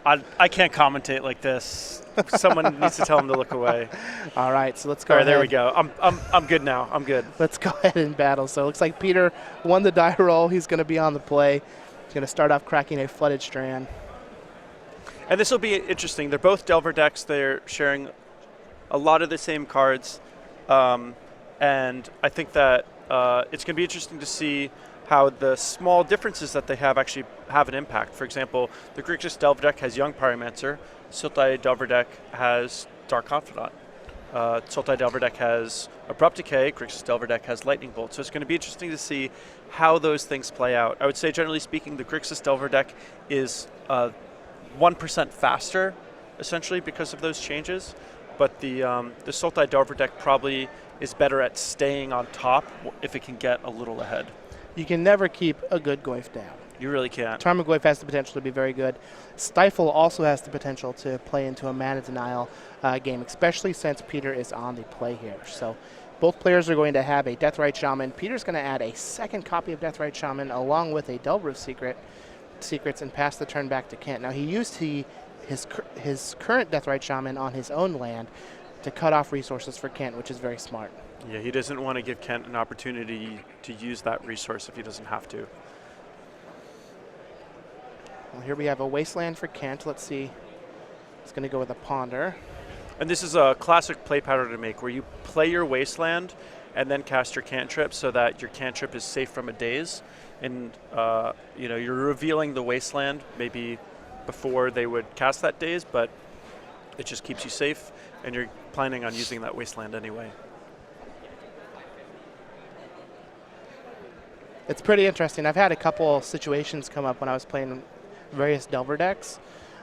I can't commentate like this. Someone needs to tell him to look away. All right, so let's go All right, ahead. there we go. I'm good now. I'm good. Let's go ahead and battle. So it looks like Peter won the die roll. He's going to be on the play. He's going to start off cracking a flooded strand. And this will be interesting. They're both Delver decks. They're sharing a lot of the same cards. And I think that it's going to be interesting to see how the small differences that they have actually have an impact. For example, the Grixis Delver deck has Young Pyromancer. Sultai Delver deck has Dark Confidant. Sultai Delver deck has Abrupt Decay. Grixis Delver deck has Lightning Bolt. So it's going to be interesting to see how those things play out. I would say, generally speaking, the Grixis Delver deck is 1% faster, essentially, because of those changes. But the Sultai Delver deck probably is better at staying on top if it can get a little ahead. You can never keep a good Goyf down. You really can't. Tarmogoyf has the potential to be very good. Stifle also has the potential to play into a mana denial game, especially since Peter is on the play here. So both players are going to have a Deathrite Shaman. Peter's going to add a second copy of Deathrite Shaman along with a Delver of Secrets and pass the turn back to Kent. Now he used his current Deathrite Shaman on his own land to cut off resources for Kent, which is very smart. Yeah, he doesn't want to give Kent an opportunity to use that resource if he doesn't have to. Well, here we have a Wasteland for Kent. Let's see. He's going to go with a Ponder. And this is a classic play pattern to make, where you play your Wasteland and then cast your cantrip so that your cantrip is safe from a daze. And you're revealing the Wasteland maybe before they would cast that daze, but it just keeps you safe, and you're planning on using that Wasteland anyway. It's pretty interesting. I've had a couple situations come up when I was playing various Delver decks,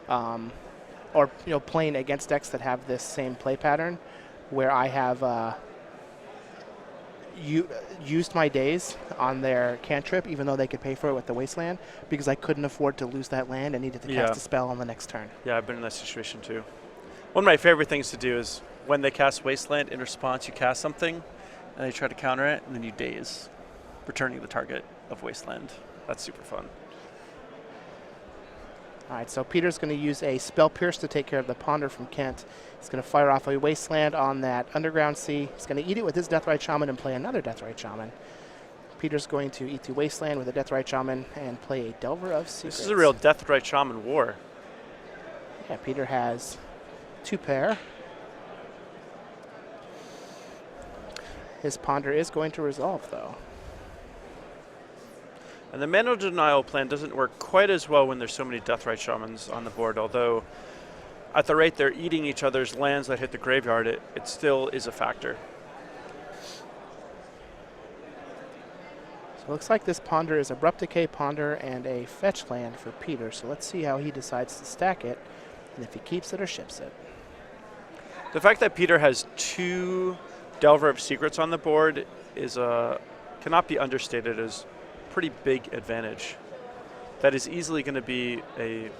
or playing against decks that have this same play pattern, where I have used my days on their cantrip, even though they could pay for it with the Wasteland, because I couldn't afford to lose that land and needed to cast a spell on the next turn. Yeah, I've been in that situation too. One of my favorite things to do is when they cast Wasteland, in response you cast something, and they try to counter it, and then you daze, returning the target of Wasteland. That's super fun. All right, so Peter's going to use a Spell Pierce to take care of the Ponder from Kent. He's going to fire off a Wasteland on that Underground Sea. He's going to eat it with his Deathrite Shaman and play another Deathrite Shaman. Peter's going to eat the Wasteland with a Deathrite Shaman and play a Delver of Secrets. This is a real Deathrite Shaman war. Yeah, Peter has 2 pair. His Ponder is going to resolve, though. And the mana denial plan doesn't work quite as well when there's so many Deathrite Shamans on the board, although at the rate they're eating each other's lands that hit the graveyard, it still is a factor. So it looks like this Ponder is Abrupt Decay Ponder and a fetch land for Peter, so let's see how he decides to stack it, and if he keeps it or ships it. The fact that Peter has 2 Delver of Secrets on the board is cannot be understated as pretty big advantage. That is easily going to be a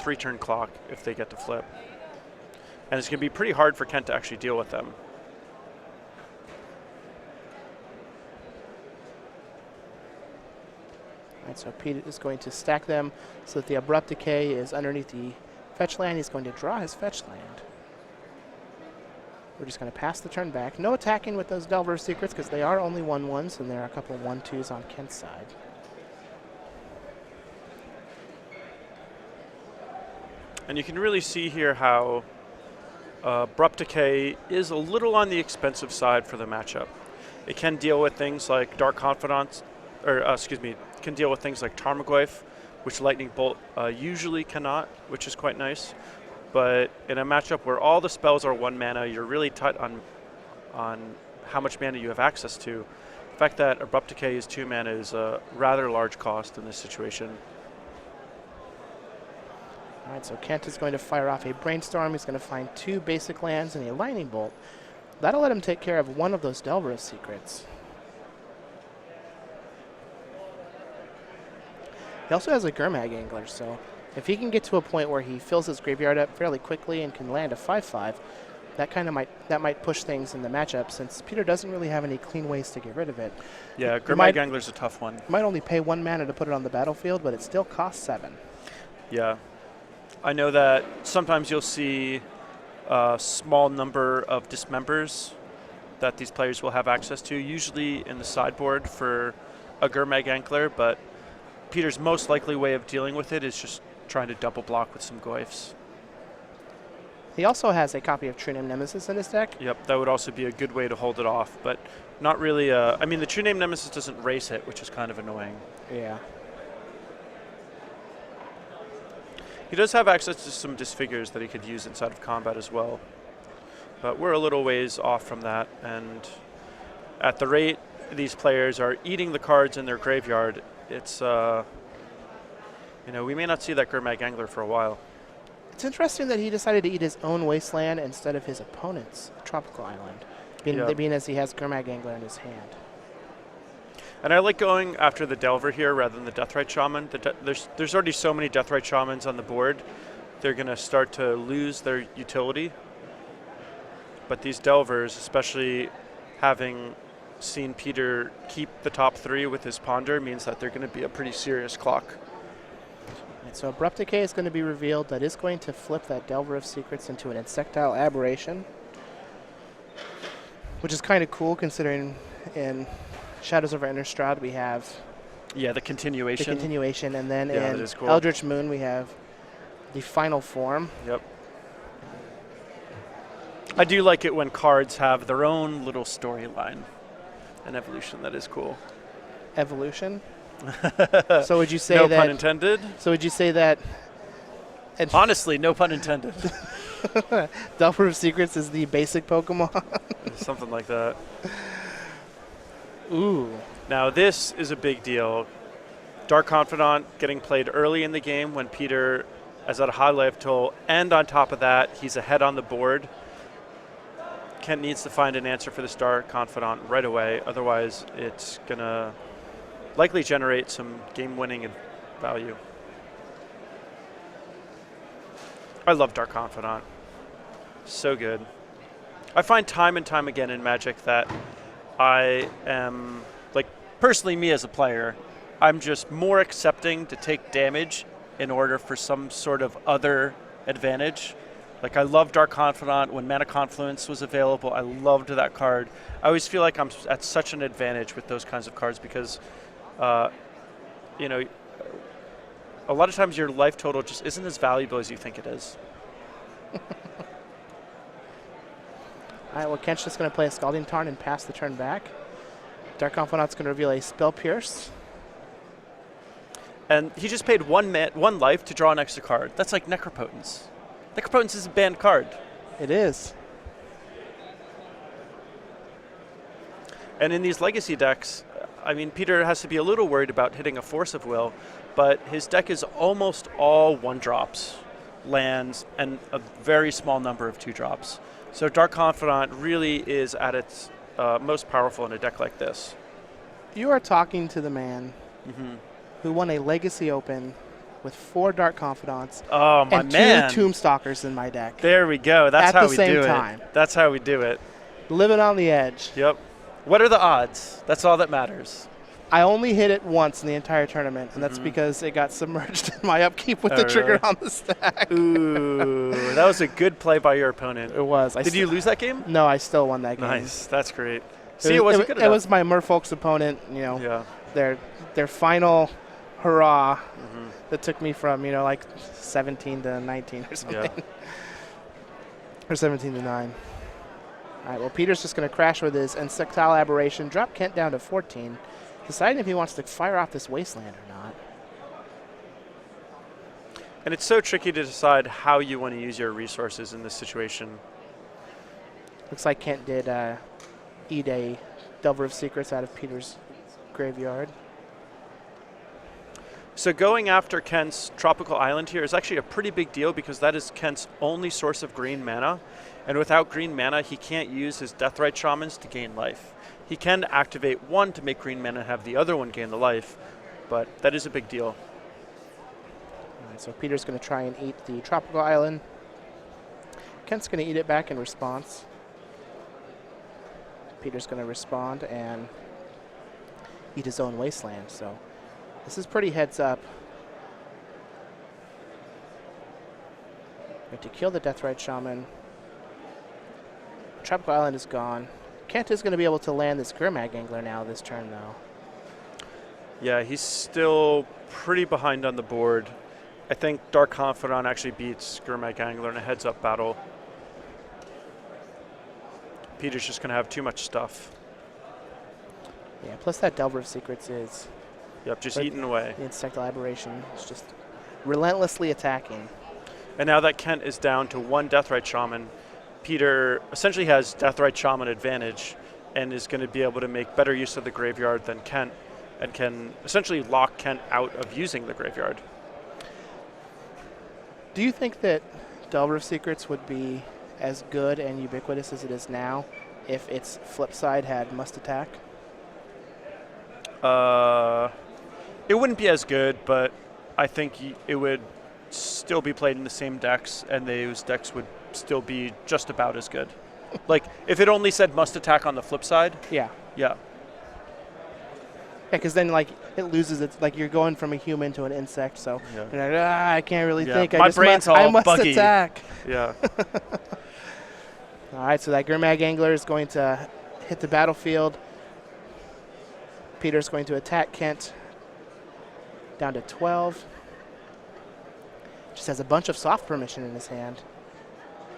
3-turn clock if they get to flip. And it's going to be pretty hard for Kent to actually deal with them. All right, so Pete is going to stack them so that the Abrupt Decay is underneath the fetch land. He's going to draw his fetch land. We're just going to pass the turn back. No attacking with those Delver of Secrets because they are only 1/1s, and there are a couple 1/2s on Kent's side. And you can really see here how Abrupt Decay is a little on the expensive side for the matchup. It can deal with things like Dark Confidant, can deal with things like Tarmogoyf, which Lightning Bolt usually cannot, which is quite nice. But in a matchup where all the spells are 1 mana, you're really tight on how much mana you have access to. The fact that Abrupt Decay is 2 mana is a rather large cost in this situation. All right, so Kent is going to fire off a Brainstorm. He's going to find 2 basic lands and a Lightning Bolt. That'll let him take care of one of those Delver of Secrets. He also has a Gurmag Angler, so if he can get to a point where he fills his graveyard up fairly quickly and can land a 5/5, that might push things in the matchup, since Peter doesn't really have any clean ways to get rid of it. Yeah, Gurmag Angler's a tough one. He might only pay 1 mana to put it on the battlefield, but it still costs 7. Yeah. I know that sometimes you'll see a small number of dismembers that these players will have access to, usually in the sideboard for a Gurmag Angler, but Peter's most likely way of dealing with it is just trying to double block with some Goyfs. He also has a copy of True Name Nemesis in his deck. Yep, that would also be a good way to hold it off, but not really. I mean, the True Name Nemesis doesn't race it, which is kind of annoying. Yeah. He does have access to some disfigures that he could use inside of combat as well, but we're a little ways off from that, and at the rate these players are eating the cards in their graveyard, it's, we may not see that Gurmag Angler for a while. It's interesting that he decided to eat his own Wasteland instead of his opponent's Tropical Island, being as he has Gurmag Angler in his hand. And I like going after the Delver here rather than the Deathrite Shaman. There's already so many Deathrite Shamans on the board. They're going to start to lose their utility. But these Delvers, especially having seen Peter keep the top 3 with his Ponder, means that they're going to be a pretty serious clock. And so Abrupt Decay is going to be revealed. That is going to flip that Delver of Secrets into an Insectile Aberration, which is kind of cool considering in Shadows over Innistrad we have the continuation. And then in cool. Eldritch Moon we have the final form. Yep. I do like it when cards have their own little storyline. An evolution, that is cool. Evolution? So would you say no that... No pun intended. So would you say that... Honestly, no pun intended. Delver of Secrets is the basic Pokemon? Something like that. Ooh. Now this is a big deal. Dark Confidant getting played early in the game when Peter is at a high life total, and on top of that, he's ahead on the board. Kent needs to find an answer for this Dark Confidant right away, otherwise it's going to likely generate some game-winning value. I love Dark Confidant. So good. I find time and time again in Magic that I am, personally me as a player, I'm just more accepting to take damage in order for some sort of other advantage. I love Dark Confidant. When Mana Confluence was available, I loved that card. I always feel like I'm at such an advantage with those kinds of cards because, a lot of times your life total just isn't as valuable as you think it is. All right, well, Kent's just going to play a Scalding Tarn and pass the turn back. Dark Confidant's going to reveal a Spell Pierce. And he just paid one life to draw an extra card. That's like Necropotence. Necropotence is a banned card. It is. And in these Legacy decks, I mean, Peter has to be a little worried about hitting a Force of Will, but his deck is almost all 1-drops, lands, and a very small number of 2-drops. So Dark Confidant really is at its most powerful in a deck like this. You are talking to the man who won a Legacy Open with 4 Dark Confidants and 2 Tombstalkers in my deck. There we go. That's how we do it. At the same time. That's how we do it. Living on the edge. Yep. What are the odds? That's all that matters. I only hit it once in the entire tournament, and that's because it got submerged in my upkeep with the trigger on the stack. Ooh, that was a good play by your opponent. It was. Did you lose that game? No, I still won that game. Nice. That's great. It was my Merfolk's opponent, their final hurrah that took me from, 17 to 19 or something. Yeah. Or 17 to 9. All right, well, Peter's just going to crash with his Insectile Aberration, drop Kent down to 14, deciding if he wants to fire off this Wasteland or not. And it's so tricky to decide how you want to use your resources in this situation. Looks like Kent did eat a Delver of Secrets out of Peter's graveyard. So going after Kent's Tropical Island here is actually a pretty big deal because that is Kent's only source of green mana. And without green mana, he can't use his Deathrite Shamans to gain life. He can activate one to make green mana and have the other one gain the life, but that is a big deal. All right, so Peter's going to try and eat the Tropical Island. Kent's going to eat it back in response. Peter's going to respond and eat his own Wasteland, so this is pretty heads up. Going to kill the Deathrite Shaman. Tropical Island is gone. Kent is going to be able to land this Gurmag Angler now this turn, though. Yeah, he's still pretty behind on the board. I think Dark Confidant actually beats Gurmag Angler in a heads-up battle. Peter's just going to have too much stuff. Yeah, plus that Delver of Secrets is... Yep, just eating away. The Insectile Aberration is just relentlessly attacking. And now that Kent is down to one Deathrite Shaman, Peter essentially has Deathrite Shaman advantage and is going to be able to make better use of the graveyard than Kent and can essentially lock Kent out of using the graveyard. Do you think that Delver of Secrets would be as good and ubiquitous as it is now if its flip side had Must Attack? It wouldn't be as good, but I think it would still be played in the same decks, and those decks would still be just about as good. Like, if it only said Must Attack on the flip side. Yeah. Yeah. Yeah, because then, like, it loses its, like, you're going from a human to an insect, so Yeah. you're like, I can't really think. My brain's all I must buggy. attack. Yeah. All right, so that Gurmag Angler is going to hit the battlefield. Peter's going to attack Kent down to 12. Just has a bunch of soft permission in his hand.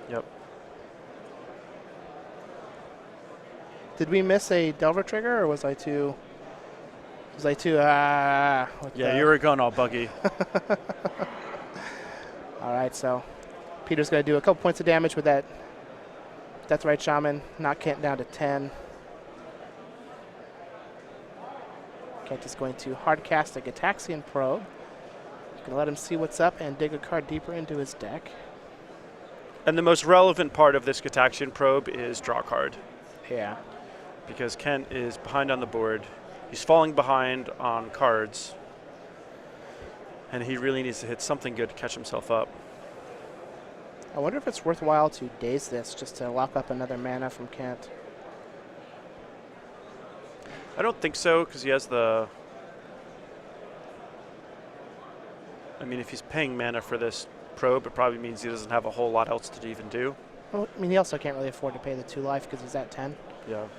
Yep. Did we miss a Delver trigger, or was I too? Yeah, you were going all buggy. All right, so Peter's going to do a couple points of damage with that Deathrite Shaman, knock Kent down to 10. Kent is going to hard cast a Gitaxian Probe. Going to let him see what's up and dig a card deeper into his deck. And the most relevant part of this Gitaxian Probe is draw card. Yeah. Because Kent is behind on the board. He's falling behind on cards. And he really needs to hit something good to catch himself up. I wonder if it's worthwhile to daze this just to lock up another mana from Kent. I don't think so, because he has the... I mean, if he's paying mana for this probe, it probably means he doesn't have a whole lot else to even do. Well, I mean, he also can't really afford to pay the 2 life because he's at 10. Yeah. All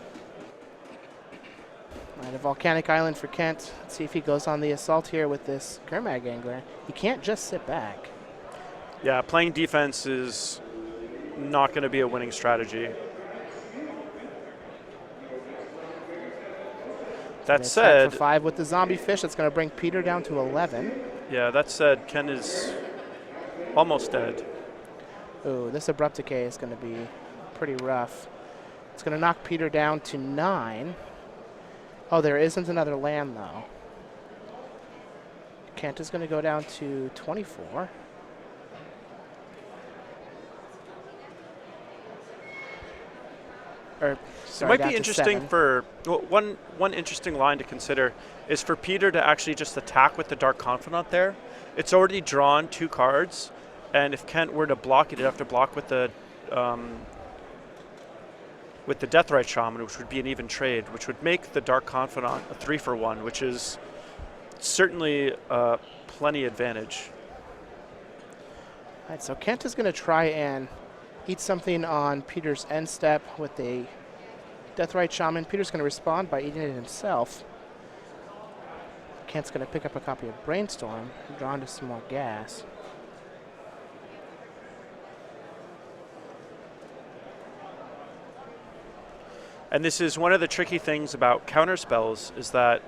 right, a Volcanic Island for Kent. Let's see if he goes on the assault here with this Gurmag Angler. He can't just sit back. Yeah, playing defense is not going to be a winning strategy. That said, for 5 with the zombie fish, that's going to bring Peter down to 11. Yeah, that said, Ken is almost dead. Ooh, this Abrupt Decay is going to be pretty rough. It's going to knock Peter down to 9. Oh, there isn't another land, though. Kent is going to go down to 24. Or, sorry, It might be interesting for one interesting line to consider is for Peter to actually just attack with the Dark Confidant there. It's already drawn 2 cards, and if Kent were to block it, he'd have to block with the Deathrite Shaman, which would be an even trade, which would make the Dark Confidant a 3-for-1, which is certainly plenty advantage. All right, so Kent is going to try and eat something on Peter's end step with a Deathrite Shaman. Peter's going to respond by eating it himself. Kent's going to pick up a copy of Brainstorm, drawn to some more gas. And this is one of the tricky things about counter spells is that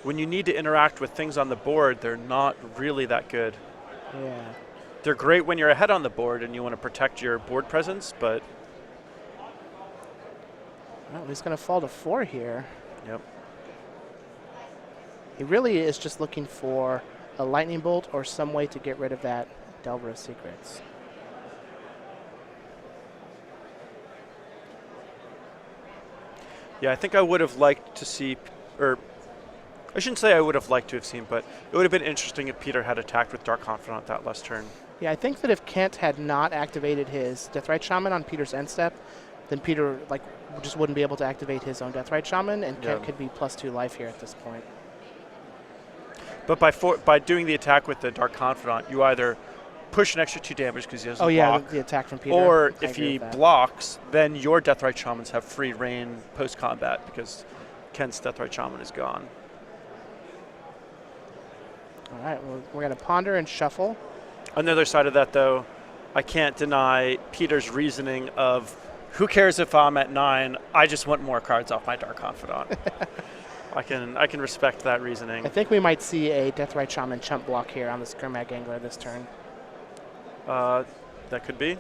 when you need to interact with things on the board, they're not really that good. Yeah. They're great when you're ahead on the board and you want to protect your board presence, but... Well, he's going to fall to 4 here. Yep. He really is just looking for a Lightning Bolt or some way to get rid of that Delver of Secrets. Yeah, I think I would have liked to see, or I shouldn't say I would have liked to have seen, but it would have been interesting if Peter had attacked with Dark Confidant that last turn. Yeah, I think that if Kent had not activated his Deathrite Shaman on Peter's end step, then Peter just wouldn't be able to activate his own Deathrite Shaman, and Kent could be +2 life here at this point. But by doing the attack with the Dark Confidant, you either push an extra 2 damage because he doesn't Oh yeah, block. the attack from Peter. Or I if agree he with that. blocks, then your Deathrite Shamans have free reign post-combat because Kent's Deathrite Shaman is gone. All right, well, we're going to ponder and shuffle. On the other side of that, though, I can't deny Peter's reasoning of, who cares if I'm at 9? I just want more cards off my Dark Confidant. I can respect that reasoning. I think we might see a Deathrite Shaman chump block here on this Gurmag Angler this turn. That could be.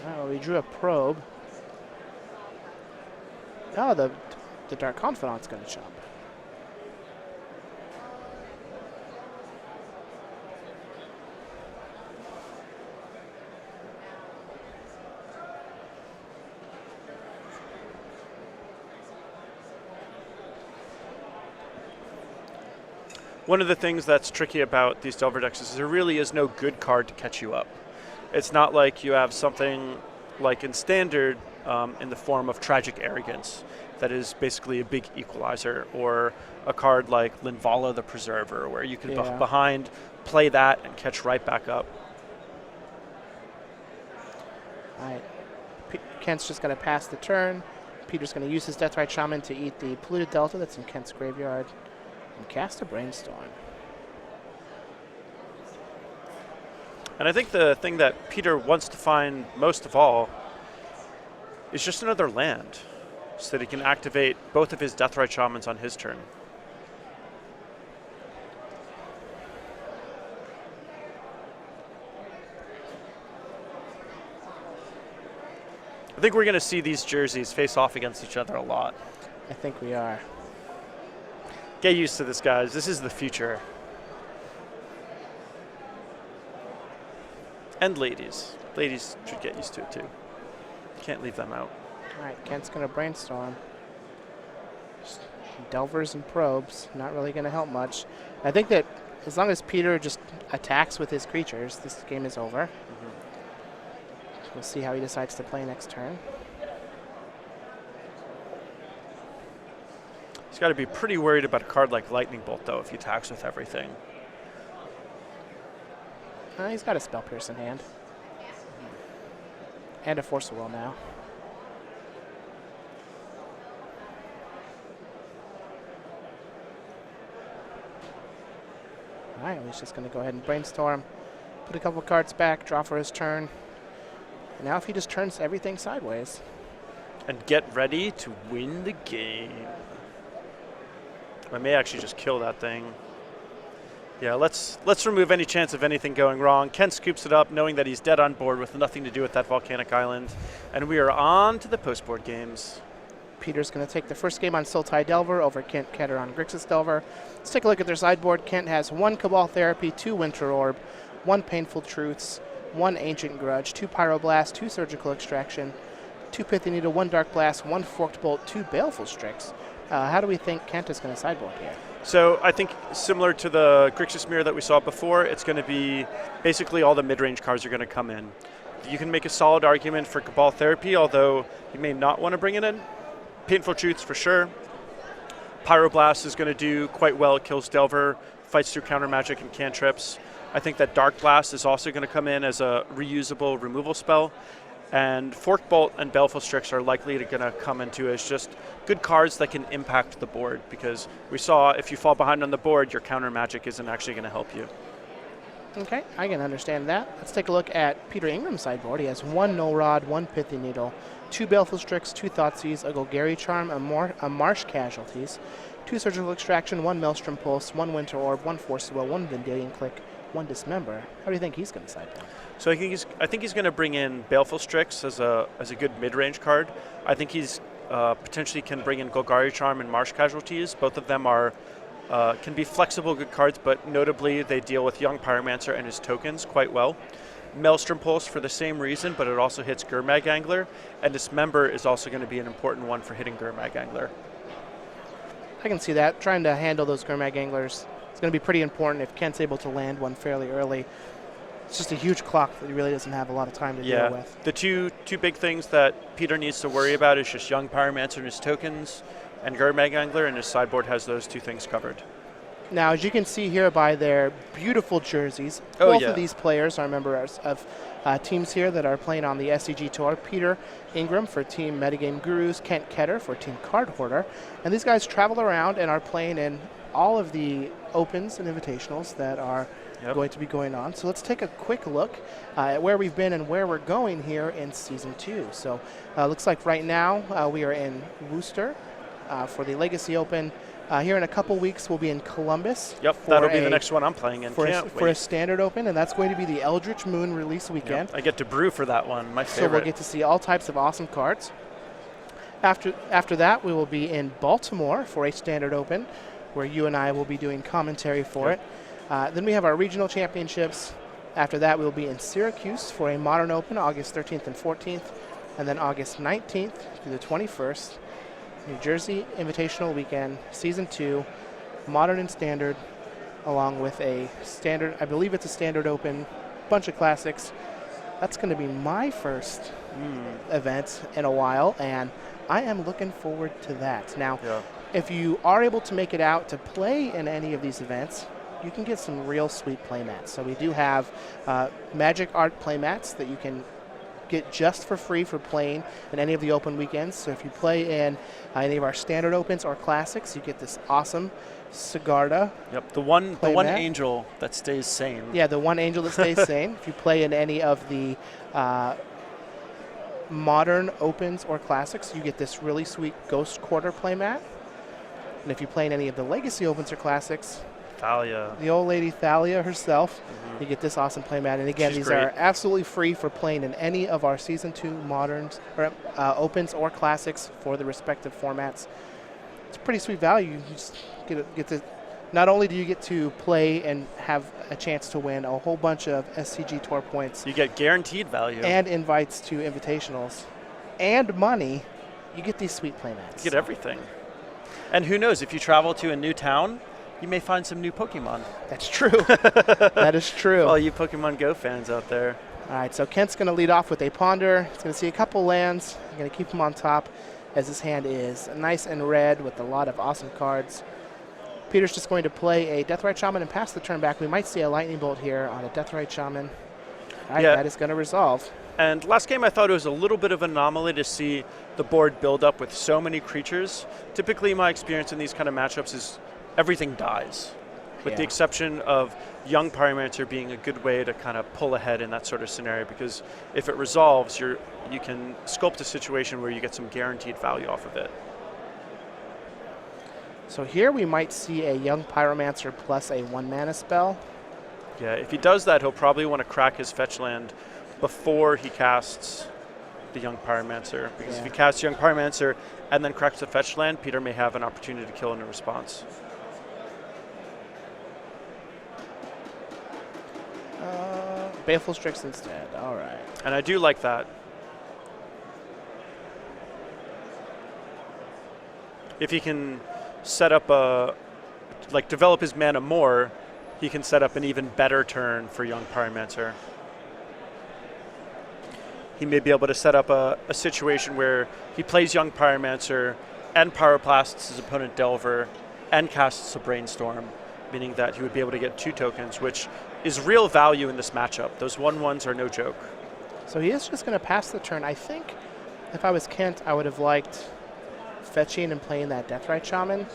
All right, well, we drew a probe. Oh, the Dark Confidant's going to chump. One of the things that's tricky about these Delver decks is there really is no good card to catch you up. It's not like you have something like in Standard in the form of Tragic Arrogance that is basically a big equalizer, or a card like Linvala the Preserver where you can behind play that and catch right back up. All right, Kent's just going to pass the turn. Peter's going to use his Deathrite Shaman to eat the Polluted Delta that's in Kent's graveyard and cast a Brainstorm. And I think the thing that Peter wants to find most of all is just another land so that he can activate both of his Deathrite Shamans on his turn. I think we're going to see these jerseys face off against each other a lot. I think we are. Get used to this, guys. This is the future. And ladies. Ladies should get used to it, too. Can't leave them out. All right, Kent's going to Brainstorm. Delvers and probes, not really going to help much. I think that as long as Peter just attacks with his creatures, this game is over. We'll see how he decides to play next turn. He's got to be pretty worried about a card like Lightning Bolt, though, if he attacks with everything. He's got a Spell Pierce in hand. And a Force of Will now. All right, he's just going to go ahead and Brainstorm, put a couple cards back, draw for his turn. And now if he just turns everything sideways. And get ready to win the game. I may actually just kill that thing. Yeah, let's remove any chance of anything going wrong. Ken scoops it up, knowing that he's dead on board with nothing to do with that volcanic island. And we are on to the post-board games. Peter's going to take the first game on Sultai Delver over Kent Ketter on Grixis Delver. Let's take a look at their sideboard. Kent has 1 Cabal Therapy, 2 Winter Orb, 1 Painful Truths, 1 Ancient Grudge, 2 Pyroblast, 2 Surgical Extraction, 2 Pithy Needle, 1 Dark Blast, 1 Forked Bolt, 2 Baleful Strix. How do we think Kent is going to sideboard here? So I think similar to the Grixis Mirror that we saw before, it's going to be basically all the mid-range cards are going to come in. You can make a solid argument for Cabal Therapy, although you may not want to bring it in. Painful Truths for sure. Pyroblast is going to do quite well. It kills Delver, fights through counter magic and cantrips. I think that Dark Blast is also going to come in as a reusable removal spell. And Forked Bolt and Baleful Strix are likely going to come into as just good cards that can impact the board, because we saw if you fall behind on the board, your counter magic isn't actually going to help you. Okay, I can understand that. Let's take a look at Peter Ingram's sideboard. He has 1 Null Rod, 1 Pithy Needle, 2 Baleful Strix, 2 Thoughtseize, a Golgari Charm, a Marsh Casualties, 2 Surgical Extraction, 1 Maelstrom Pulse, 1 Winter Orb, 1 Force Will, 1 Vendilion Click, 1 Dismember. How do you think he's going to sideboard? So I think he's going to bring in Baleful Strix as a good mid-range card. I think he's potentially can bring in Golgari Charm and Marsh Casualties. Both of them are can be flexible good cards, but notably they deal with Young Pyromancer and his tokens quite well. Maelstrom Pulse for the same reason, but it also hits Gurmag Angler, and Dismember is also going to be an important one for hitting Gurmag Angler. I can see that. Trying to handle those Gurmag Anglers, it's going to be pretty important if Kent's able to land one fairly early. It's just a huge clock that he really doesn't have a lot of time to deal with. The two big things that Peter needs to worry about is just Young Pyromancer and his tokens. and Guard Mag Angler, and his sideboard has those two things covered. Now, as you can see here by their beautiful jerseys, Oh, both yeah. of these players are members of teams here that are playing on the SCG Tour. Peter Ingram for Team Metagame Gurus, Kent Ketter for Team Card Hoarder. And these guys travel around and are playing in all of the opens and invitationals that are going to be going on. So let's take a quick look at where we've been and where we're going here in Season 2. So looks like right now we are in Worcester for the Legacy Open. Here in a couple weeks, we'll be in Columbus. Yep, that'll be the next one I'm playing in. For a standard open, and that's going to be the Eldritch Moon release weekend. Yep, I get to brew for that one, my favorite. So we'll get to see all types of awesome cards. After that, we will be in Baltimore for a standard open, where you and I will be doing commentary for it. Then we have our regional championships. After that, we'll be in Syracuse for a modern open, August 13th and 14th, and then August 19th through the 21st. New Jersey Invitational Weekend, Season 2, Modern and Standard, along with a standard, I believe it's a standard open, bunch of classics. That's going to be my first event in a while, and I am looking forward to that. Now, if you are able to make it out to play in any of these events, you can get some real sweet playmats. So we do have Magic Art playmats that you can get just for free for playing in any of the open weekends. So if you play in any of our standard opens or classics, you get this awesome Sigarda. Yep, the one angel that stays sane. Yeah, the one angel that stays sane. If you play in any of the modern opens or classics, you get this really sweet Ghost Quarter playmat. And if you play in any of the legacy opens or classics, Thalia. The old lady Thalia herself, you get this awesome playmat. And again, these are absolutely free for playing in any of our Season 2 moderns or opens or classics for the respective formats. It's a pretty sweet value. You just get to, not only do you get to play and have a chance to win a whole bunch of SCG Tour points, you get guaranteed value and invites to invitationals and money. You get these sweet playmats. You get everything. And who knows, if you travel to a new town, you may find some new Pokemon. That's true. That is true. All you Pokemon Go fans out there. All right, so Kent's going to lead off with a Ponder. He's going to see a couple lands. I'm going to keep him on top as his hand is nice and red with a lot of awesome cards. Peter's just going to play a Deathrite Shaman and pass the turn back. We might see a Lightning Bolt here on a Deathrite Shaman. All right, that is going to resolve. And last game I thought it was a little bit of an anomaly to see the board build up with so many creatures. Typically my experience in these kind of matchups is everything dies, with the exception of Young Pyromancer being a good way to kind of pull ahead in that sort of scenario, because if it resolves, you can sculpt a situation where you get some guaranteed value off of it. So here we might see a Young Pyromancer plus a 1-mana spell. Yeah, if he does that, he'll probably want to crack his fetch land before he casts the Young Pyromancer, because if he casts Young Pyromancer and then cracks the fetch land, Peter may have an opportunity to kill in a response. Baleful Strix instead. All right. And I do like that. If he can set up develop his mana more, he can set up an even better turn for Young Pyromancer. He may be able to set up a situation where he plays Young Pyromancer and Pyroplasts his opponent Delver and casts a Brainstorm, meaning that he would be able to get 2 tokens, which is real value in this matchup. Those 1/1s are no joke. So he is just going to pass the turn. I think if I was Kent, I would have liked fetching and playing that Deathrite Shaman.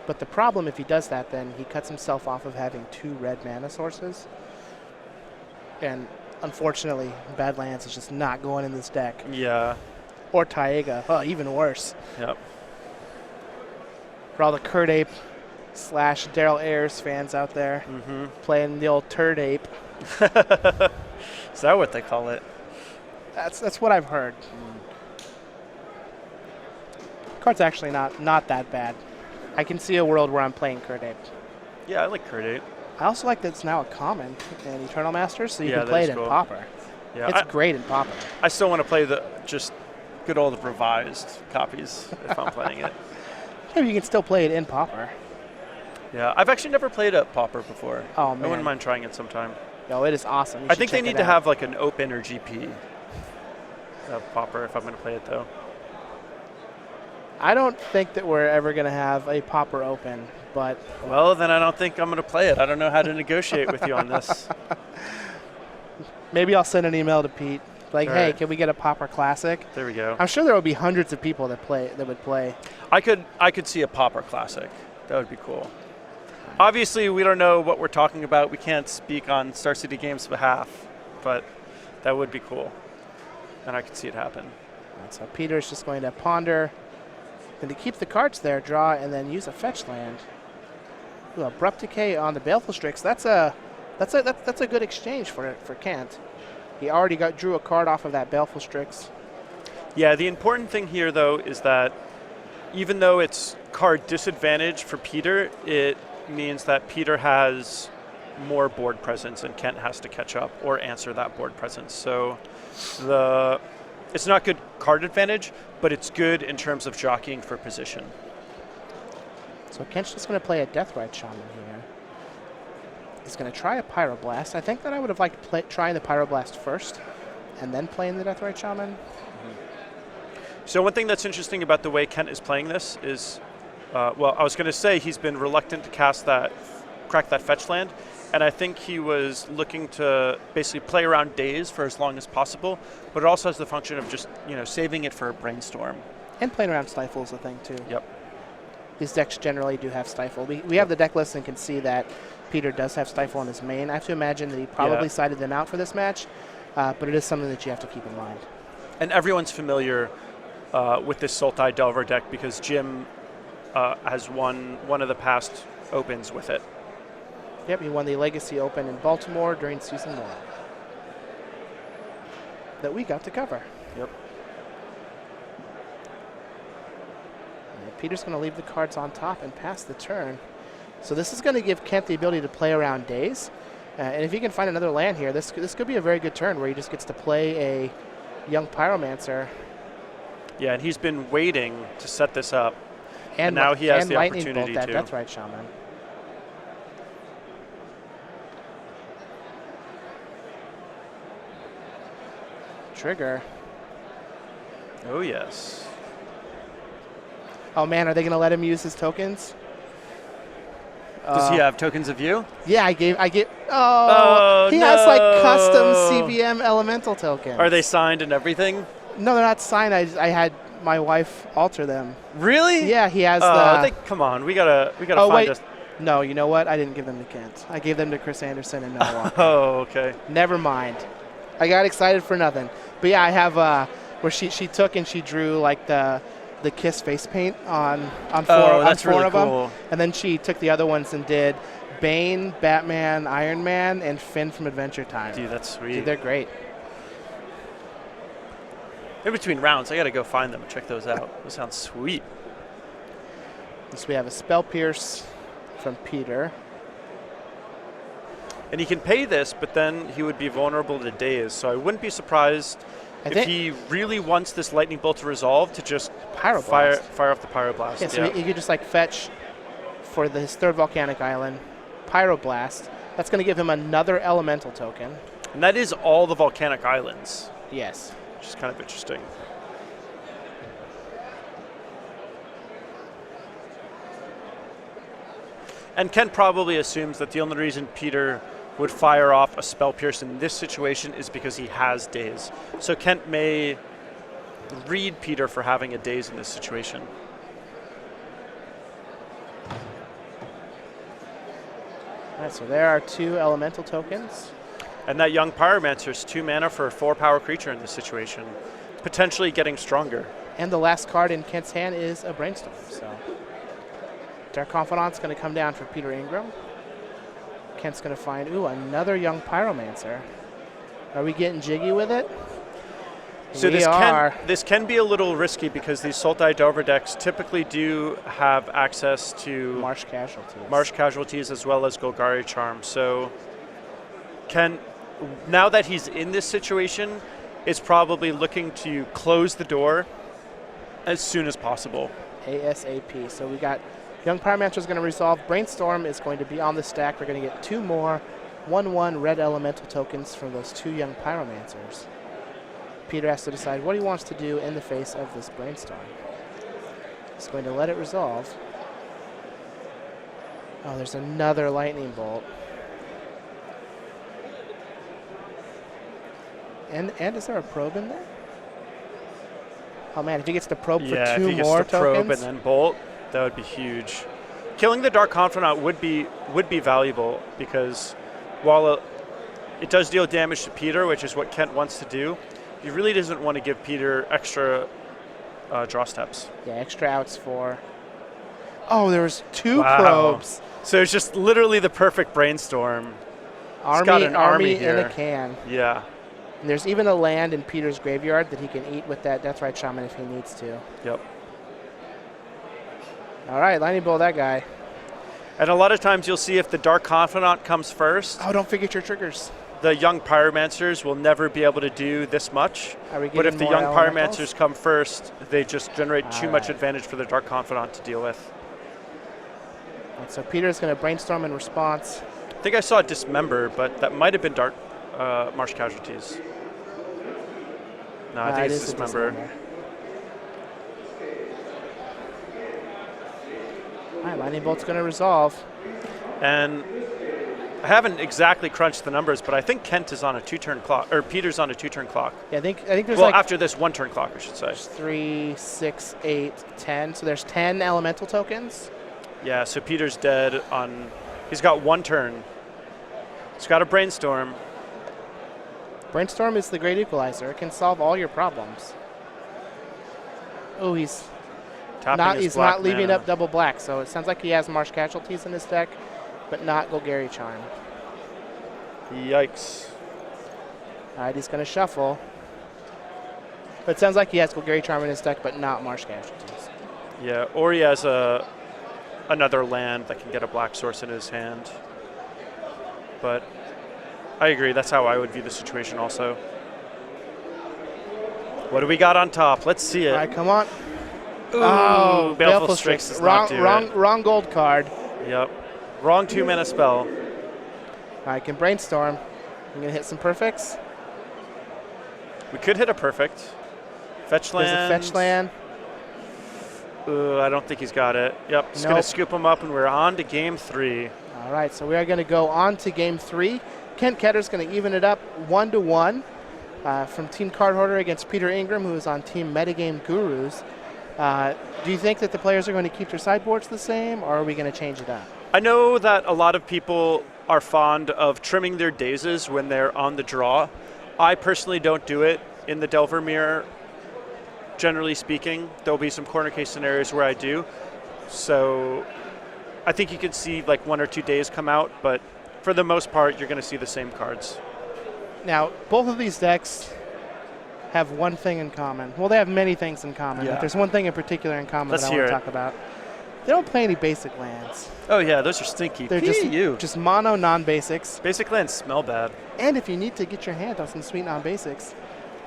But the problem, if he does that, then he cuts himself off of having 2 red mana sources. And unfortunately, Badlands is just not going in this deck. Yeah. Or Taiga. Oh, even worse. Yep. For all the Kurt Ape / Daryl Ayers fans out there playing the old Turd Ape. Is that what they call it? That's what I've heard. Card's actually not that bad. I can see a world where I'm playing Kurt Ape. Yeah, I like Kurt Ape. I also like that it's now a common in Eternal Masters, so you can play it in Pauper. Yeah, it's great in Pauper. I still want to play the just good old revised copies if I'm playing it. Yeah, but you can still play it in Pauper. Yeah, I've actually never played a Pauper before. Oh, man. I wouldn't mind trying it sometime. No, it is awesome. I think they need to have like an open or GP of Pauper if I'm going to play it, though. I don't think that we're ever going to have a Pauper open, but... Well, then I don't think I'm going to play it. I don't know how to negotiate with you on this. Maybe I'll send an email to Pete. Like, All hey, right. can we get a Pauper Classic? There we go. I'm sure there will be hundreds of people that would play. I could see a Pauper Classic. That would be cool. Obviously, we don't know what we're talking about. We can't speak on Star City Games' behalf, but that would be cool. And I could see it happen. And so Peter's just going to ponder, and to keep the cards there, draw, and then use a fetch land. Ooh, Abrupt Decay on the Baleful Strix. That's a good exchange for Kent. He already drew a card off of that Baleful Strix. Yeah, the important thing here, though, is that even though it's card disadvantage for Peter, it means that Peter has more board presence and Kent has to catch up or answer that board presence. So it's not good card advantage, but it's good in terms of jockeying for position. So Kent's just going to play a Deathrite Shaman here. He's going to try a Pyroblast. I think that I would have liked trying the Pyroblast first and then playing the Deathrite Shaman. So one thing that's interesting about the way Kent is playing this is, well, I was going to say he's been reluctant to crack that fetch land, and I think he was looking to basically play around Daze for as long as possible, but it also has the function of just, saving it for a Brainstorm. And playing around Stifle is a thing, too. Yep. These decks generally do have Stifle. We have the deck list and can see that Peter does have Stifle on his main. I have to imagine that he probably sided them out for this match, but it is something that you have to keep in mind. And everyone's familiar with this Sultai Delver deck because Jim has won one of the past opens with it. Yep, he won the Legacy Open in Baltimore during Season 1 that we got to cover. Yep. And Peter's going to leave the cards on top and pass the turn. So this is going to give Kent the ability to play around Daze. And if he can find another land here, this could be a very good turn where he just gets to play a Young Pyromancer. Yeah, and he's been waiting to set this up. And now he has the opportunity that to. Deathrite Shaman. Trigger. Oh, yes. Oh, man, are they going to let him use his tokens? Does he have tokens of you? Yeah, I gave. Oh, he has like custom CVM elemental tokens. Are they signed and everything? No, they're not signed. I had my wife alter them. Really? Yeah, he has come on, we gotta find us. No, you know what? I didn't give them to Kent. I gave them to Chris Anderson and Noah Walker. Oh, okay. Never mind. I got excited for nothing. But yeah, I have where she took and she drew like the Kiss face paint on four really of cool. them, and then she took the other ones and did Bane, Batman, Iron Man, and Finn from Adventure Time. Dude, that's sweet. Dude, they're great. In between rounds, I gotta go find them and check those out. Those sound sweet. So we have a Spell Pierce from Peter. And he can pay this, but then he would be vulnerable to Daze. So I wouldn't be surprised if he really wants this Lightning Bolt to resolve to just fire off the Pyroblast. Yeah, so he could just like fetch for his third Volcanic Island, Pyroblast. That's going to give him another Elemental token. And that is all the Volcanic Islands. Yes. Which is kind of interesting. And Kent probably assumes that the only reason Peter would fire off a Spell Pierce in this situation is because he has Daze. So Kent may read Peter for having a Daze in this situation. All right, so there are 2 Elemental tokens. And that Young Pyromancer is 2 mana for a 4-power creature in this situation, potentially getting stronger. And the last card in Kent's hand is a Brainstorm. So Dark Confidant's going to come down for Peter Ingram. Kent's going to find, another Young Pyromancer. Are we getting jiggy with it? So this can be a little risky because these Sultai Delver decks typically do have access to Marsh Casualties as well as Golgari Charm. So now that he's in this situation, is probably looking to close the door as soon as possible. ASAP. So we got Young Pyromancer is going to resolve. Brainstorm is going to be on the stack. We're going to get 2 more 1/1 red elemental tokens from those 2 Young Pyromancers. Peter has to decide what he wants to do in the face of this Brainstorm. He's going to let it resolve. Oh, there's another lightning bolt. And is there a probe in there? Oh man, if he gets the probe for 2 more tokens. Yeah, if he gets the probe and then bolt, that would be huge. Killing the Dark Confidant would be valuable because while it does deal damage to Peter, which is what Kent wants to do, he really doesn't want to give Peter extra draw steps. Yeah, extra outs for... Oh, there's 2 probes. So it's just literally the perfect brainstorm. Army, got an army in here. a can. Yeah. And there's even a land in Peter's graveyard that he can eat with that Deathrite Shaman if he needs to. Yep. All right, lightning bolt that guy. And a lot of times you'll see if the Dark Confidant comes first, Oh, don't forget your triggers. the young Pyromancers will never be able to do this much. Are we But if the getting young more elementals? Pyromancers come first, they just generate too much Alright. advantage for the Dark Confidant to deal with. And so Peter's going to brainstorm in response. I think I saw Dismember, but that might have been Dark Marsh Casualties. No, I think it it's is a Dismember. All right, lightning bolt's going to resolve. And I haven't exactly crunched the numbers, but I think Kent is on a 2-turn clock, or Peter's on a 2-turn clock. Yeah, I think there's Well, like after this 1-turn clock, I should say. 3, 6, 8, 10. So there's 10 elemental tokens. Yeah, so Peter's dead on, he's got 1 turn. He's got a Brainstorm. Brainstorm is the great equalizer. It can solve all your problems. Oh, he's Tapping his he's black not leaving mana. up double black, so it sounds like he has Marsh Casualties in his deck, but not Golgari Charm. Yikes. All right, he's going to shuffle. But it sounds like he has Golgari Charm in his deck, but not Marsh Casualties. Yeah, or he has another land that can get a black source in his hand. But I agree, that's how I would view the situation also. What do we got on top? Let's see it. All right, come on. Ooh, Oh, Baleful Strix does not do it. Wrong gold card. Yep. Wrong 2-mana spell. All right, can brainstorm. I'm going to hit some perfects. We could hit a perfect. Fetch land. There's a fetch land. Ooh, I don't think he's got it. Yep, just going Nope. to scoop him up, and we're on to game 3. All right, so we are going to go on to game 3. Kent Ketter's going to even it up 1-1 from Team Card Hoarder against Peter Ingram, who is on Team Metagame Gurus. Do you think that the players are going to keep their sideboards the same, or are we going to change it up? I know that a lot of people are fond of trimming their dazes when they're on the draw. I personally don't do it in the Delver Mirror. Generally speaking, there'll be some corner case scenarios where I do. So I think you could see like 1 or 2 days come out, but for the most part, you're going to see the same cards. Now, both of these decks have one thing in common. Well, they have many things in common, Yeah. but there's one thing in particular in common Let's that I hear want to it. talk about. They don't play any basic lands. Oh yeah, those are stinky. They're PU. just mono non-basics. Basic lands smell bad. And if you need to get your hand on some sweet non-basics,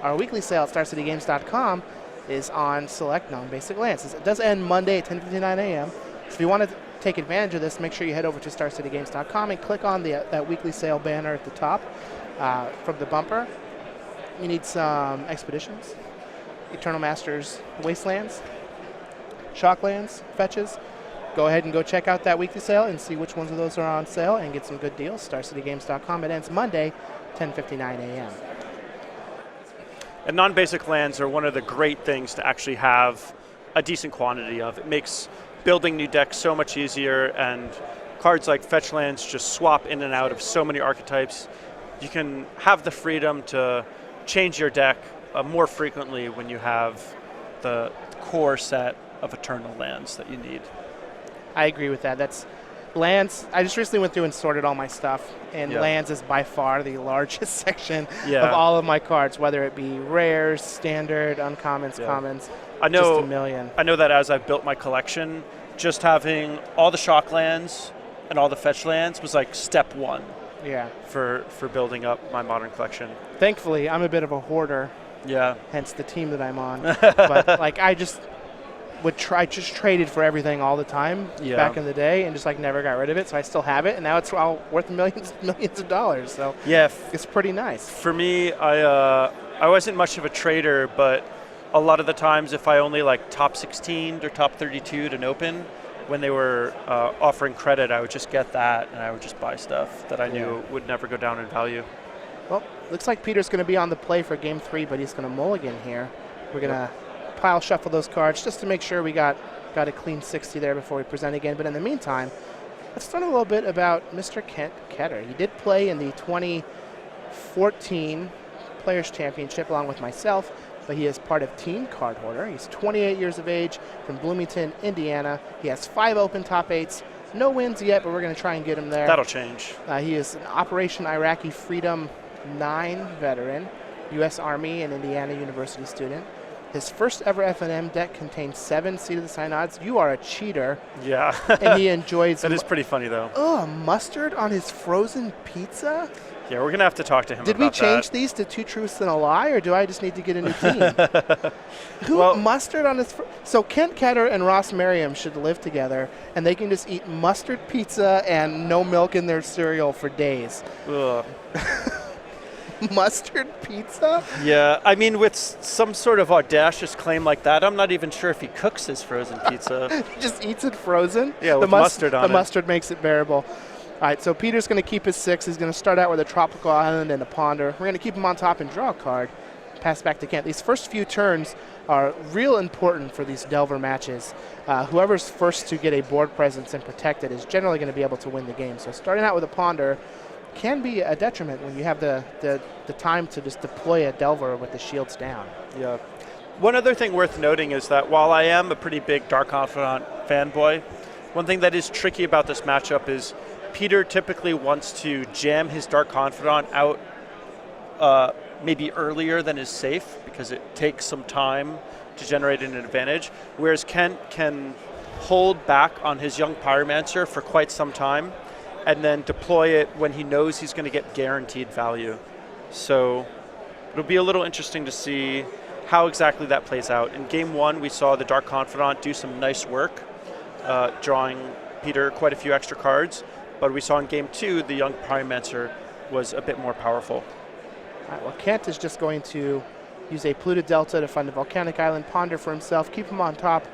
our weekly sale at StarCityGames.com is on select non-basic lands. It does end Monday at 10:59 a.m. So if you want to take advantage of this, make sure you head over to StarCityGames.com and click on that weekly sale banner at the top from the bumper. You need some Expeditions, Eternal Masters Wastelands, Shocklands, Fetches. Go ahead and go check out that weekly sale and see which ones of those are on sale and get some good deals. StarCityGames.com. It ends Monday, 10:59 a.m. And non-basic lands are one of the great things to actually have a decent quantity of. It makes building new decks so much easier, and cards like fetch lands just swap in and out of so many archetypes. You can have the freedom to change your deck more frequently when you have the core set of eternal lands that you need. I agree with that. That's lands. I just recently went through and sorted all my stuff, and Yeah. lands is by far the largest section Yeah. of all of my cards, whether it be rares, standard, uncommons, Yeah. commons. I know, just a million. I know that as I've built my collection, just having all the shock lands and all the fetch lands was like step 1 Yeah. for building up my modern collection. Thankfully, I'm a bit of a hoarder, Yeah. hence the team that I'm on. But like, I just just traded for everything all the time Yeah. back in the day, and just like never got rid of it. So I still have it, and now it's all worth millions of dollars. So Yeah. it's pretty nice. For me, I wasn't much of a trader, but a lot of the times if I only like top 16 or top 32 to open, when they were offering credit, I would just get that and I would just buy stuff that I knew would never go down in value. Well, looks like Peter's going to be on the play for game 3, but he's going to mulligan here. We're going to pile shuffle those cards just to make sure we got a clean 60 there before we present again. But in the meantime, let's learn a little bit about Mr. Ketter. He did play in the 2014 Players Championship along with myself, but he is part of Team Card Hoarder. He's 28 years of age from Bloomington, Indiana. He has 5 open top 8s. No wins yet, but we're going to try and get him there. That'll change. He is an Operation Iraqi Freedom 9 veteran, U.S. Army and Indiana University student. His first ever F&M deck contained 7 Seat of the Sign odds. You are a cheater. Yeah. And he enjoys... That is pretty funny, though. Oh, mustard on his frozen pizza? Yeah, we're going to have to talk to him about that. Did we change these to 2 truths and a lie, or do I just need to get a new team? Mustard on his... So Kent Ketter and Ross Merriam should live together, and they can just eat mustard pizza and no milk in their cereal for days. Ugh. Mustard pizza? Yeah, I mean, with some sort of audacious claim like that, I'm not even sure if he cooks his frozen pizza. He just eats it frozen? Yeah, with mustard on it. The mustard makes it bearable. All right, so Peter's going to keep his 6. He's going to start out with a tropical island and a ponder. We're going to keep him on top and draw a card. Pass back to Kent. These first few turns are real important for these Delver matches. Whoever's first to get a board presence and protect it is generally going to be able to win the game. So starting out with a ponder can be a detriment when you have the time to just deploy a Delver with the shields down. Yeah. One other thing worth noting is that while I am a pretty big Dark Confidant fanboy, one thing that is tricky about this matchup is Peter typically wants to jam his Dark Confidant out maybe earlier than is safe because it takes some time to generate an advantage, whereas Kent can hold back on his young Pyromancer for quite some time and then deploy it when he knows he's going to get guaranteed value. So it'll be a little interesting to see how exactly that plays out. In game 1, we saw the Dark Confidant do some nice work, drawing Peter quite a few extra cards, but we saw in game 2, the young Pyromancer was a bit more powerful. All right, well, Kent is just going to use a Pluto Delta to find a volcanic island ponder for himself, keep him on top,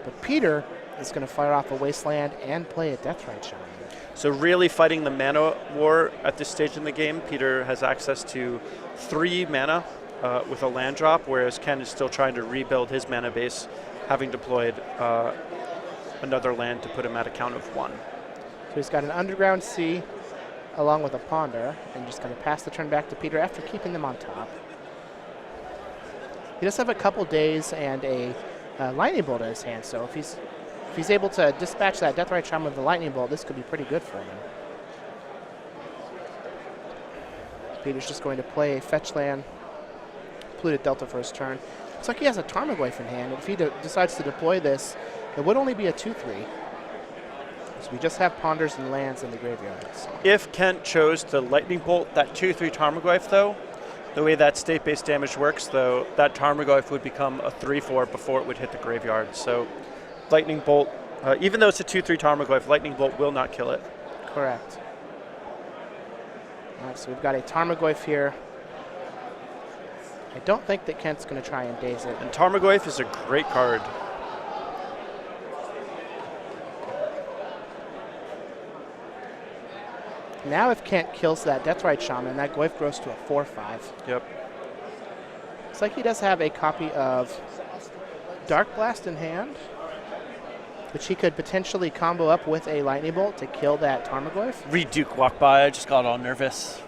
but Peter is going to fire off a Wasteland and play a Deathrite Shaman. So really fighting the mana war at this stage in the game. Peter has access to 3 mana with a land drop, whereas Ken is still trying to rebuild his mana base, having deployed another land to put him at a count of 1. So he's got an Underground Sea along with a Ponder, and just going to pass the turn back to Peter after keeping them on top. He does have a couple days and a Lightning Bolt in his hand, so if he's able to dispatch that Deathrite Shaman with the Lightning Bolt, this could be pretty good for him. Peter's just going to play a fetch land, Pluto Delta for his turn. Looks like he has a Tarmogoyf in hand. If he decides to deploy this, it would only be a 2/3. So we just have ponders and lands in the graveyards. If Kent chose to Lightning Bolt that 2/3 Tarmogoyf, though, the way that state-based damage works, though, that Tarmogoyf would become a 3/4 before it would hit the graveyard. So Lightning Bolt, even though it's a 2/3 Tarmogoyf, Lightning Bolt will not kill it. Correct. All right, so we've got a Tarmogoyf here. I don't think that Kent's going to try and daze it. And Tarmogoyf is a great card. Now if Kent kills that Deathrite Shaman, that Goyf grows to a 4/5. Yep. Looks like he does have a copy of Dark Blast in hand, which he could potentially combo up with a Lightning Bolt to kill that Tarmogoyf. Reed Duke walked by. I just got all nervous.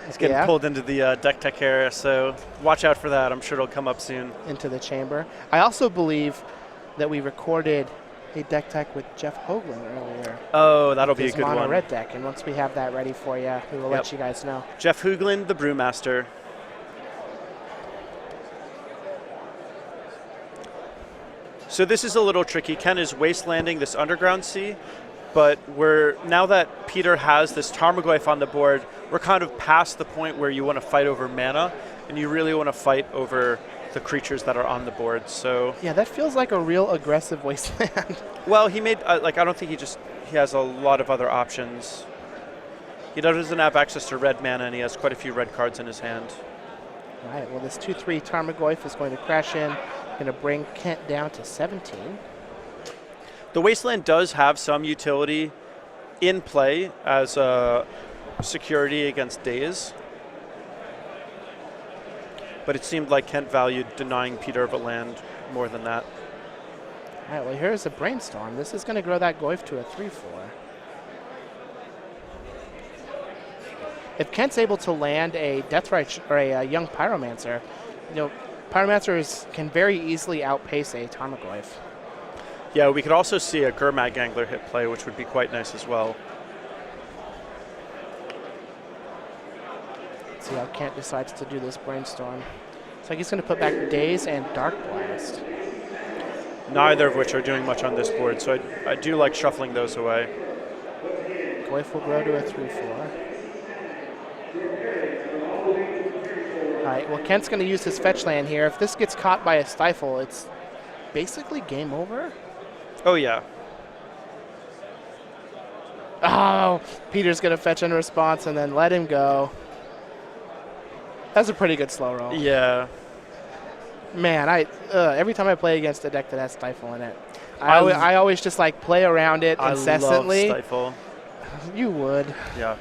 He's getting pulled into the deck tech area, so watch out for that. I'm sure it'll come up soon. Into the chamber. I also believe that we recorded a deck tech with Jeff Hoagland earlier. Oh, that'll be a good mono one. red deck, and once we have that ready for you, we will let you guys know. Jeff Hoagland, the Brewmaster. So this is a little tricky. Ken is wastelanding this Underground Sea, but now that Peter has this Tarmogoyf on the board, we're kind of past the point where you want to fight over mana, and you really want to fight over the creatures that are on the board. So yeah, that feels like a real aggressive wasteland. Well, he made I don't think he has a lot of other options. He doesn't have access to red mana, and he has quite a few red cards in his hand. All right, well, this 2-3 Tarmogoyf is going to crash in, going to bring Kent down to 17. The Wasteland does have some utility in play as a security against Daze, but it seemed like Kent valued denying Peter of a land more than that. All right, well, here's a Brainstorm. This is going to grow that Goyf to a 3-4. If Kent's able to land a Deathrite or a young Pyromancer, Pyromancers can very easily outpace a Tarmogoyf. Yeah, we could also see a Gurmag Angler hit play, which would be quite nice as well. Let's see how Kent decides to do this Brainstorm. It's like he's going to put back Daze and Dark Blast. Neither of which are doing much on this board, so I do like shuffling those away. Goyf will grow to a 3-4. All right, well, Kent's going to use his fetch land here. If this gets caught by a Stifle, it's basically game over. Oh, yeah. Oh, Peter's going to fetch in response and then let him go. That's a pretty good slow roll. Yeah. Man, every time I play against a deck that has Stifle in it, I always just like play around it incessantly. I love Stifle. You would. Yeah.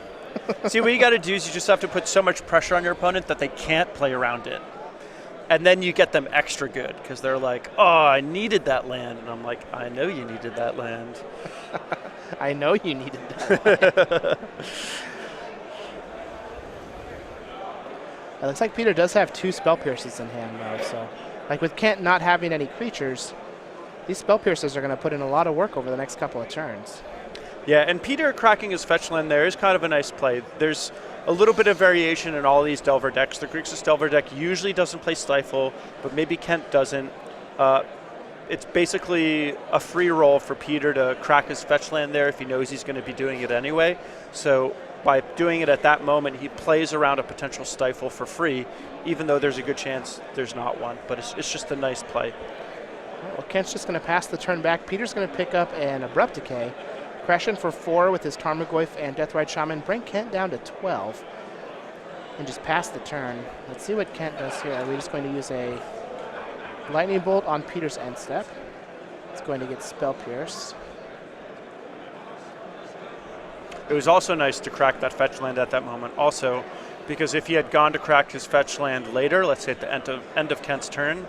See, what you got to do is you just have to put so much pressure on your opponent that they can't play around it. And then you get them extra good because they're like, oh, I needed that land. And I'm like, I know you needed that land. I know you needed that. It looks like Peter does have 2 Spell Pierces in hand, though. So, like with Kent not having any creatures, these Spell Pierces are going to put in a lot of work over the next couple of turns. Yeah, and Peter cracking his fetch land there is kind of a nice play. There's a little bit of variation in all these Delver decks. The Grixis Delver deck usually doesn't play Stifle, but maybe Kent doesn't. It's basically a free roll for Peter to crack his fetch land there if he knows he's going to be doing it anyway. So by doing it at that moment, he plays around a potential Stifle for free, even though there's a good chance there's not one. But it's just a nice play. Well, Kent's just going to pass the turn back. Peter's going to pick up an Abrupt Decay, crash in for 4 with his Tarmogoyf and Deathrite Shaman, bring Kent down to 12, and just pass the turn. Let's see what Kent does here. We're just going to use a Lightning Bolt on Peter's end step. It's going to get Spell Pierce. It was also nice to crack that fetch land at that moment also, because if he had gone to crack his fetch land later, let's say at the end of Kent's turn,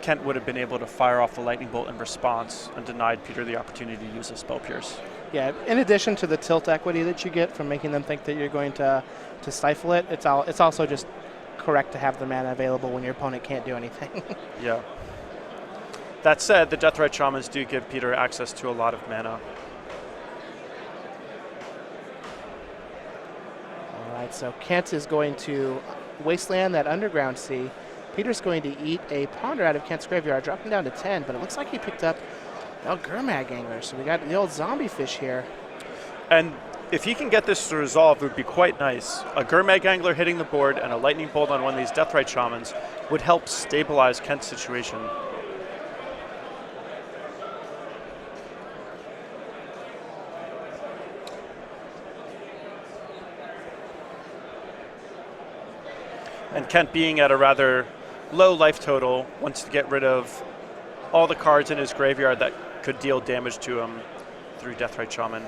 Kent would have been able to fire off the Lightning Bolt in response and denied Peter the opportunity to use a Spell Pierce. Yeah, in addition to the tilt equity that you get from making them think that you're going to stifle it, it's also just correct to have the mana available when your opponent can't do anything. Yeah. That said, the Deathrite Shamans do give Peter access to a lot of mana. All right, so Kent is going to Wasteland that Underground Sea. Peter's going to eat a Ponder out of Kent's graveyard, dropping down to 10, but it looks like he picked up Gurmag Angler, so we got the old zombie fish here. And if he can get this to resolve, it would be quite nice. A Gurmag Angler hitting the board and a Lightning Bolt on one of these Deathrite Shamans would help stabilize Kent's situation. And Kent, being at a rather low life total, wants to get rid of all the cards in his graveyard that could deal damage to him through Deathrite Shaman.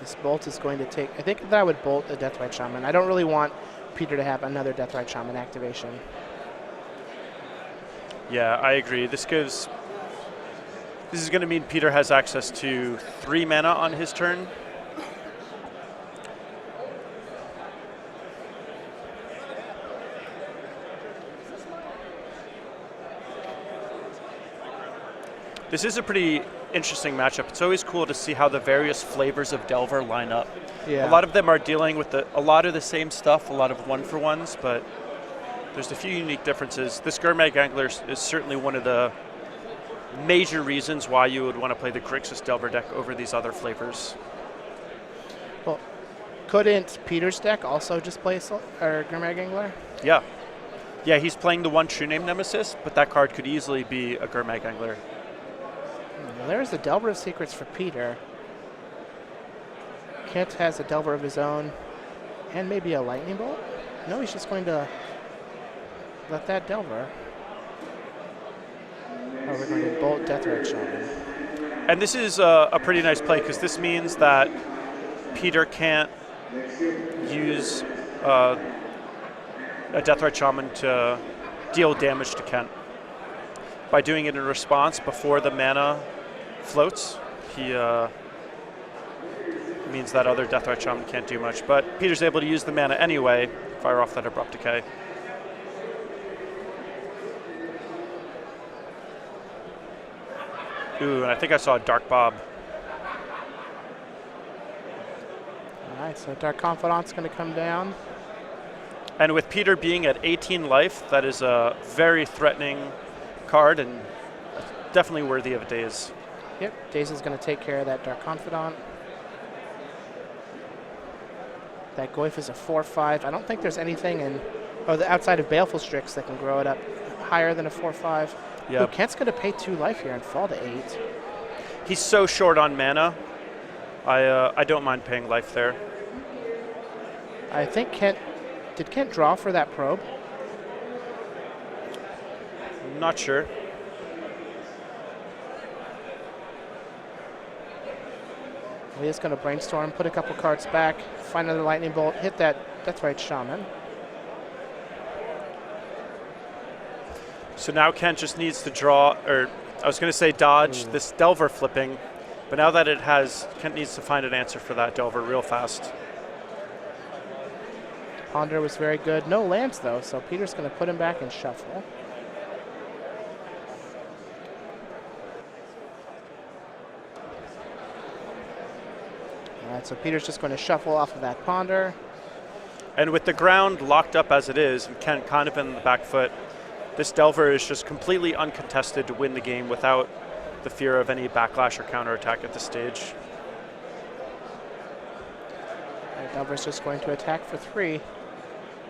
This bolt is going to take, I think that I would bolt a Deathrite Shaman. I don't really want Peter to have another Deathrite Shaman activation. Yeah, I agree. This is going to mean Peter has access to 3 mana on his turn. This is a pretty interesting matchup. It's always cool to see how the various flavors of Delver line up. Yeah. A lot of them are dealing with a lot of the same stuff, a lot of one-for-ones, but there's a few unique differences. This Gurmag Angler is certainly one of the major reasons why you would want to play the Grixis Delver deck over these other flavors. Well, couldn't Peter's deck also just play Gurmag Angler? Yeah. Yeah, he's playing the one True Name Nemesis, but that card could easily be a Gurmag Angler. Well, there's the Delver of Secrets for Peter. Kent has a Delver of his own, And maybe a lightning bolt? No, he's just going to let that Delver. Oh, we're going to bolt Deathrite Shaman. And this is a pretty nice play because this means that Peter can't use a Deathrite Shaman to deal damage to Kent. By doing it in response before the mana floats, he means that other Deathrite Shaman can't do much. But Peter's able to use the mana anyway, fire off that Abrupt Decay. Ooh, and I think I saw a Dark Bob. All right, so Dark Confidant's going to come down. And with Peter being at 18 life, that is a very threatening card and definitely worthy of a Daze. Yep, Daze is going to take care of that Dark Confidant. That Goyf is a 4/5. I don't think there's anything outside of Baleful Strix that can grow it up higher than a 4/5. Yeah. Ooh, Kent's going to pay 2 life here and fall to 8. He's so short on mana. I don't mind paying life there. I think did Kent draw for that probe? Not sure. He is going to brainstorm, put a couple cards back, find another lightning bolt, hit that Deathrite Shaman. So now Kent just needs to draw, or I was going to say dodge this Delver flipping, but now that it has, Kent needs to find an answer for that Delver real fast. Ponder was very good. No lands though, so Peter's going to put him back in shuffle. All right, so Peter's just going to shuffle off of that Ponder. And with the ground locked up as it is, and Kent kind of in the back foot, this Delver is just completely uncontested to win the game without the fear of any backlash or counterattack at this stage. Right, Delver's just going to attack for 3.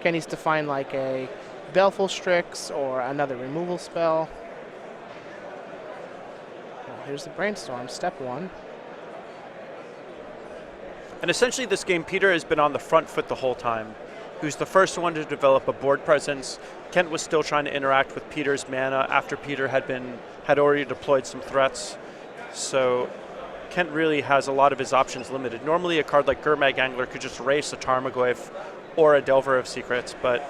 Ken needs to find like a Baleful Strix or another removal spell. Well, here's the Brainstorm, step 1. And essentially this game, Peter has been on the front foot the whole time. He was the first one to develop a board presence. Kent was still trying to interact with Peter's mana after Peter had already deployed some threats. So Kent really has a lot of his options limited. Normally a card like Gurmag Angler could just race a Tarmogoyf or a Delver of Secrets, but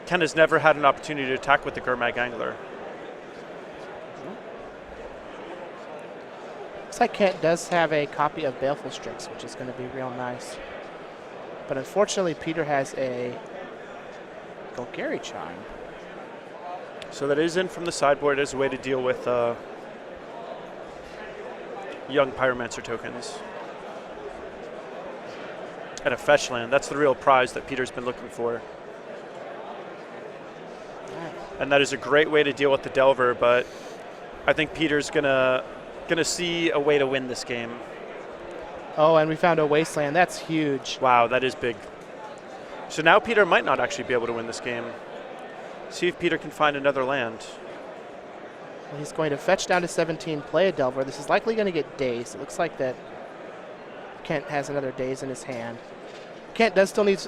Kent has never had an opportunity to attack with the Gurmag Angler. Looks like Kent does have a copy of Baleful Strix, which is going to be real nice. But unfortunately, Peter has a Golgari Chime. So that is in from the sideboard as a way to deal with young Pyromancer tokens. And a fetch land. That's the real prize that Peter's been looking for. Right. And that is a great way to deal with the Delver, but I think Peter's gonna see a way to win this game. Oh, and we found a Wasteland. That's huge. Wow, that is big. So now Peter might not actually be able to win this game. See if Peter can find another land. Well, he's going to fetch down to 17, play a Delver. This is likely going to get Daze. It looks like that Kent has another Daze in his hand. Kent does still need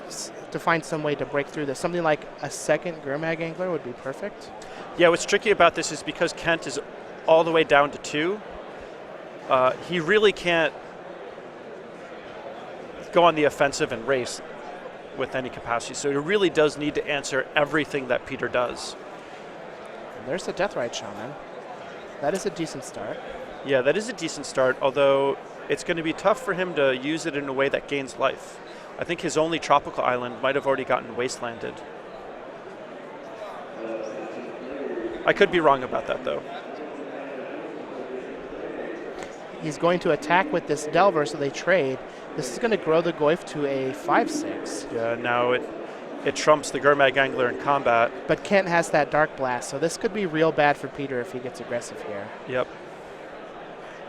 to find some way to break through this. Something like a second Gurmag Angler would be perfect. Yeah, what's tricky about this is because Kent is all the way down to 2, he really can't go on the offensive and race with any capacity. So he really does need to answer everything that Peter does. And there's the Deathrite Shaman. That is a decent start. Yeah, that is a decent start, although it's going to be tough for him to use it in a way that gains life. I think his only tropical island might have already gotten wastelanded. I could be wrong about that, though. He's going to attack with this Delver, so they trade. This is going to grow the Goyf to a 5/6. Yeah, now it trumps the Gurmag Angler in combat. But Kent has that Dark Blast, so this could be real bad for Peter if he gets aggressive here. Yep.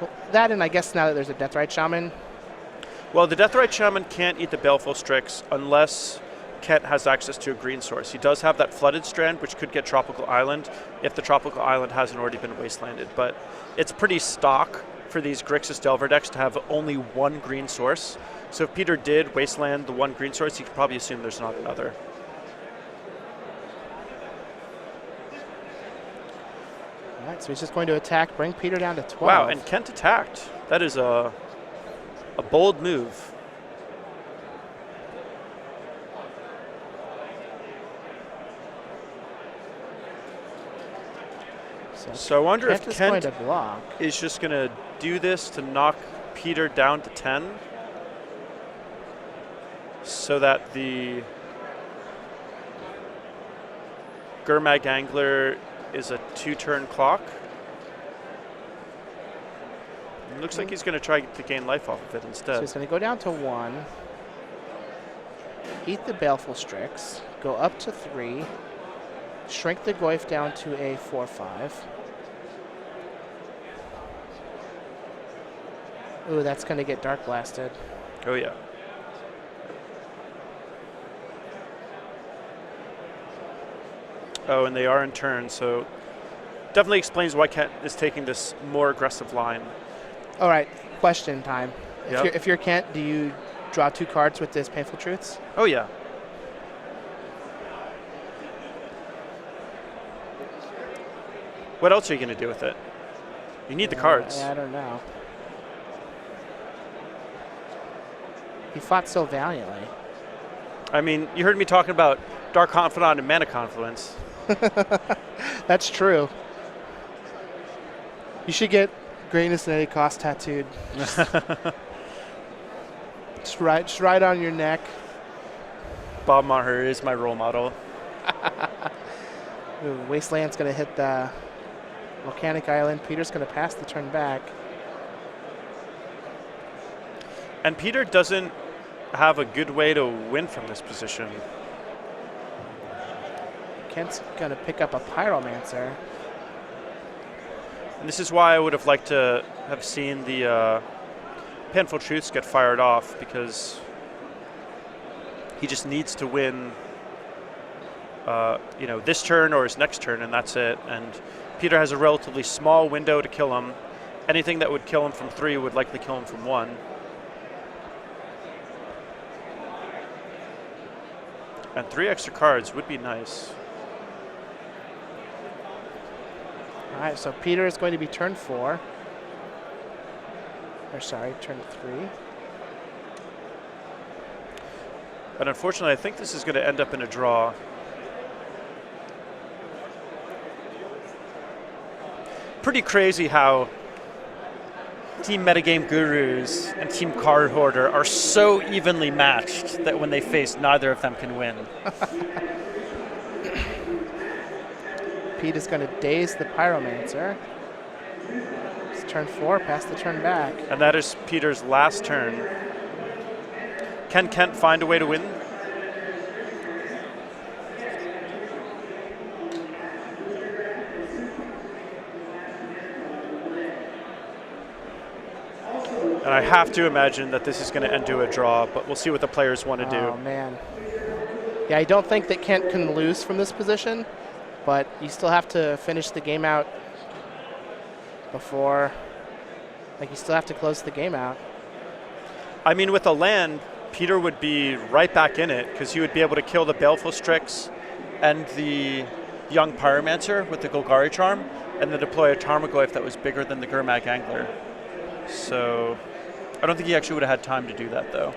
Well, that, and I guess now that there's a Deathrite Shaman. Well, the Deathrite Shaman can't eat the Baleful Strix unless Kent has access to a green source. He does have that flooded strand, which could get Tropical Island if the Tropical Island hasn't already been wastelanded. But it's pretty stock for these Grixis Delver decks to have only one green source. So if Peter did wasteland the one green source, he could probably assume there's not another. All right, so he's just going to attack, bring Peter down to 12. Wow, and Kent attacked. That is a bold move. So I wonder if Kent is just going to do this to knock Peter down to 10 so that the Gurmag Angler is a 2-turn clock. It looks like he's going to try to gain life off of it instead. So he's going to go down to 1, eat the Baleful Strix, go up to 3, shrink the Goyf down to a 4/5. Ooh, that's going to get Dark Blasted. Oh, yeah. Oh, and they are in turn, so definitely explains why Kent is taking this more aggressive line. All right, question time. Yep. If you're Kent, do you draw 2 cards with this Painful Truths? Oh, yeah. What else are you going to do with it? You need the cards. I don't know. He fought so valiantly. I mean, you heard me talking about Dark Confidant and Mana Confluence. That's true. You should get Greatness at any cost tattooed. just right on your neck. Bob Maher is my role model. Ooh, Wasteland's going to hit the Volcanic Island. Peter's going to pass the turn back. And Peter doesn't have a good way to win from this position. Kent's going to pick up a Pyromancer. And this is why I would have liked to have seen the Painful Truths get fired off, because he just needs to win this turn or his next turn, and that's it. And Peter has a relatively small window to kill him. Anything that would kill him from 3 would likely kill him from 1. And 3 extra cards would be nice. All right, so Peter is going to be turn 4. Or sorry, turn 3. But unfortunately, I think this is going to end up in a draw. Pretty crazy how Team Metagame Gurus and Team Card Hoarder are so evenly matched that when they face, neither of them can win. Pete is going to daze the Pyromancer. It's turn 4, pass the turn back. And that is Peter's last turn. Can Kent find a way to win? And I have to imagine that this is going to end to a draw, but we'll see what the players want to do. Oh, man. Yeah, I don't think that Kent can lose from this position, but you still have to finish the game out before, you still have to close the game out. I mean, with a land, Peter would be right back in it, because he would be able to kill the Baleful Strix and the young Pyromancer with the Golgari Charm, and then deploy a Tarmogoyf that was bigger than the Gurmag Angler. So I don't think he actually would have had time to do that, though.